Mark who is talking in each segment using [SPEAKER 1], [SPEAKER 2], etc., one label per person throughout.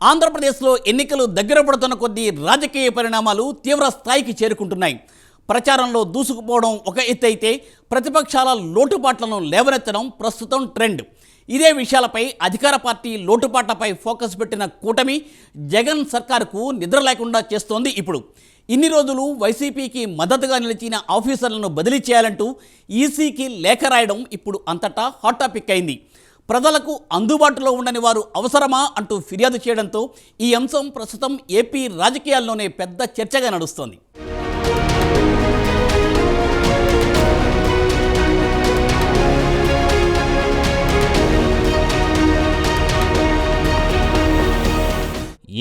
[SPEAKER 1] ఆంధ్రప్రదేశ్లో ఎన్నికలు దగ్గర పడుతున్న కొద్దీ రాజకీయ పరిణామాలు తీవ్ర స్థాయికి చేరుకుంటున్నాయి. ప్రచారంలో దూసుకుపోవడం ఒక ఎత్తు అయితే ప్రతిపక్షాల లోటుపాట్లను లేవనెత్తడం ప్రస్తుతం ట్రెండ్. ఇదే విషయాలపై అధికార పార్టీ లోటుపాట్లపై ఫోకస్ పెట్టిన కూటమి జగన్ సర్కారుకు నిద్ర లేకుండా చేస్తోంది. ఇప్పుడు ఇన్ని రోజులు వైసీపీకి మద్దతుగా నిలిచిన ఆఫీసర్లను బదిలీ చేయాలంటూ ఈసీకి లేఖ రాయడం ఇప్పుడు అంతటా హాట్ టాపిక్ అయింది. ప్రజలకు అందుబాటులో ఉండని వారు అవసరమా అంటూ ఫిర్యాదు చేయడంతో ఈ అంశం ప్రస్తుతం ఏపీ రాజకీయాల్లోనే పెద్ద చర్చగా నడుస్తోంది.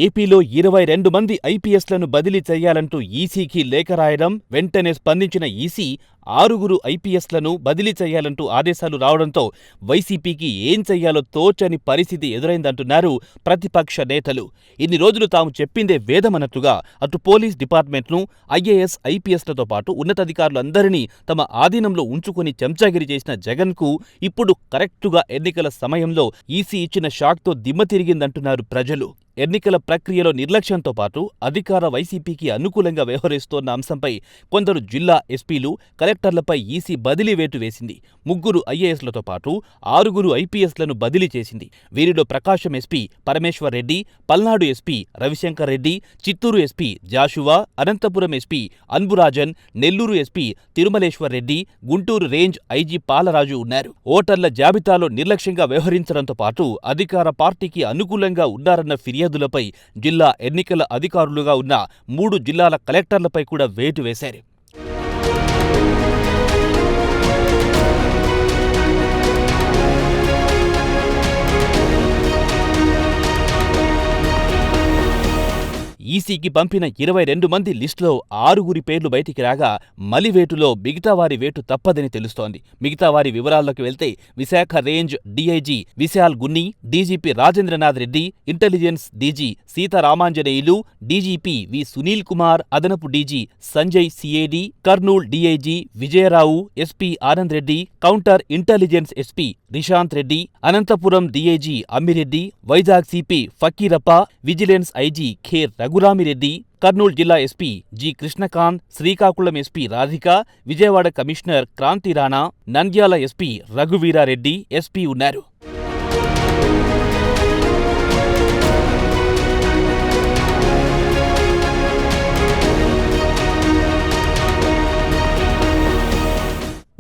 [SPEAKER 2] ఏపీలో 22 మంది ఐపీఎస్లను బదిలీ చేయాలంటూ ఈసీకి లేఖ రాయడం, వెంటనే స్పందించిన ఈసీ 6 ఐపీఎస్లను బదిలీ చేయాలంటూ ఆదేశాలు రావడంతో వైసీపీకి ఏం చెయ్యాలో తోచని పరిస్థితి ఎదురైందంటున్నారు ప్రతిపక్ష నేతలు. ఇన్ని రోజులు తాము చెప్పిందే వేదమన్నట్లుగా అటు పోలీస్ డిపార్ట్మెంట్ను, ఐఏఎస్, ఐపీఎస్లతో పాటు ఉన్నతాధికారులందరినీ తమ ఆధీనంలో ఉంచుకుని చెంచాగిరి చేసిన జగన్కు ఇప్పుడు కరెక్టుగా ఎన్నికల సమయంలో ఈసీ ఇచ్చిన షాక్తో దిమ్మ తిరిగిందంటున్నారు ప్రజలు. ఎన్నికల ప్రక్రియలో నిర్లక్ష్యంతో పాటు అధికార వైసీపీకి అనుకూలంగా వ్యవహరిస్తోన్న అంశంపై కొందరు జిల్లా ఎస్పీలు, కలెక్టర్లపై ఈసీ బదిలీ వేటు వేసింది. 3 ఐఏఎస్లతో పాటు 6 ఐపీఎస్లను బదిలీ చేసింది. వీరిలో Prakasam SP Parameshwar Reddy, Palnadu SP Ravishankar Reddy, Chittoor SP Joshua, Anantapuram SP Anburajan, Nellore SP Tirumaleshwar Reddy, Guntur range IG Palaraju ఉన్నారు. ఓటర్ల జాబితాలో నిర్లక్ష్యంగా వ్యవహరించడంతో పాటు అధికార పార్టీకి అనుకూలంగా ఉన్నారన్న ఫిర్యాదులపై జిల్లా ఎన్నికల అధికారులుగా ఉన్న 3 జిల్లాల కలెక్టర్లపై కూడా వేటు వేశారు. ఈసీకి పంపిన 22 మంది లిస్టులో 6 పేర్లు బయటికి రాగా మలివేటులో మిగతా వారి వేటు తప్పదని తెలుస్తోంది. మిగతా వారి వివరాల్లోకి వెళ్తే Visakha range DIG Vishal Gunni, DGP Rajendranath Reddy, intelligence DG Seetharamanjaneyulu, DGP V Sunil Kumar, అదనపు DG Sanjay CID, Kurnool DIG Vijayarao, SP Anand Reddy, counter intelligence SP Rishanth Reddy, Anantapur DIG Ammireddy, Vizag CP Fakirappa, vigilance IG K Raghuramireddy, Kurnool జిల్లా SP G Krishnakanth, Srikakulam SP Radhika, Vijayawada commissioner Kranthi Rana, Nandyal SP Raghuveerareddy SP ఉన్నారు.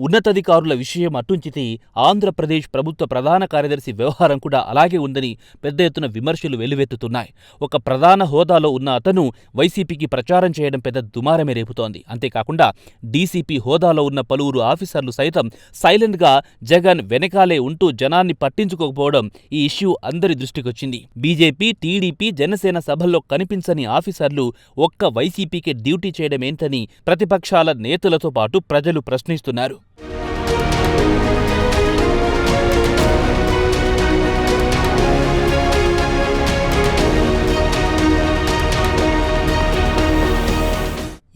[SPEAKER 2] ఉన్నతాధికారుల విషయం అటుంచితే ఆంధ్రప్రదేశ్ ప్రభుత్వ ప్రధాన కార్యదర్శి వ్యవహారం కూడా అలాగే ఉందని పెద్ద ఎత్తున విమర్శలు వెల్లువెత్తుతున్నాయి. ఒక ప్రధాన హోదాలో ఉన్న అతను వైసీపీకి ప్రచారం చేయడం పెద్ద దుమారమే రేపుతోంది. అంతేకాకుండా డీసీపీ హోదాలో ఉన్న పలువురు ఆఫీసర్లు సైతం సైలెంట్గా జగన్ వెనకాలే ఉంటూ జనాన్ని పట్టించుకోకపోవడం ఈ ఇష్యూ అందరి దృష్టికొచ్చింది. బీజేపీ, టీడీపీ, జనసేన సభల్లో కనిపించని ఆఫీసర్లు ఒక్క వైసీపీకే డ్యూటీ చేయడమేంటని ప్రతిపక్షాల నేతలతో పాటు ప్రజలు ప్రశ్నిస్తున్నారు.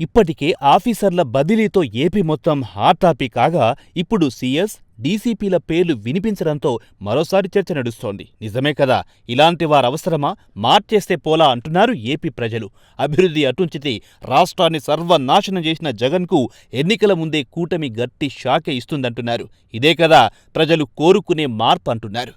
[SPEAKER 2] ఇప్పటికే ఆఫీసర్ల బదిలీతో ఏపీ మొత్తం హాట్ టాపిక్ కాగా ఇప్పుడు సీఎస్, డీసీపీల పేర్లు వినిపించడంతో మరోసారి చర్చ నడుస్తోంది. నిజమే కదా, ఇలాంటి వారవసరమా, మార్చేస్తే పోలా అంటున్నారు ఏపీ ప్రజలు. అభివృద్ధి అటుంచితే రాష్ట్రాన్ని సర్వనాశనం చేసిన జగన్కు ఎన్నికల ముందే కూటమి గట్టి షాకే ఇస్తుందంటున్నారు. ఇదే కదా ప్రజలు కోరుకునే మార్పు అంటున్నారు.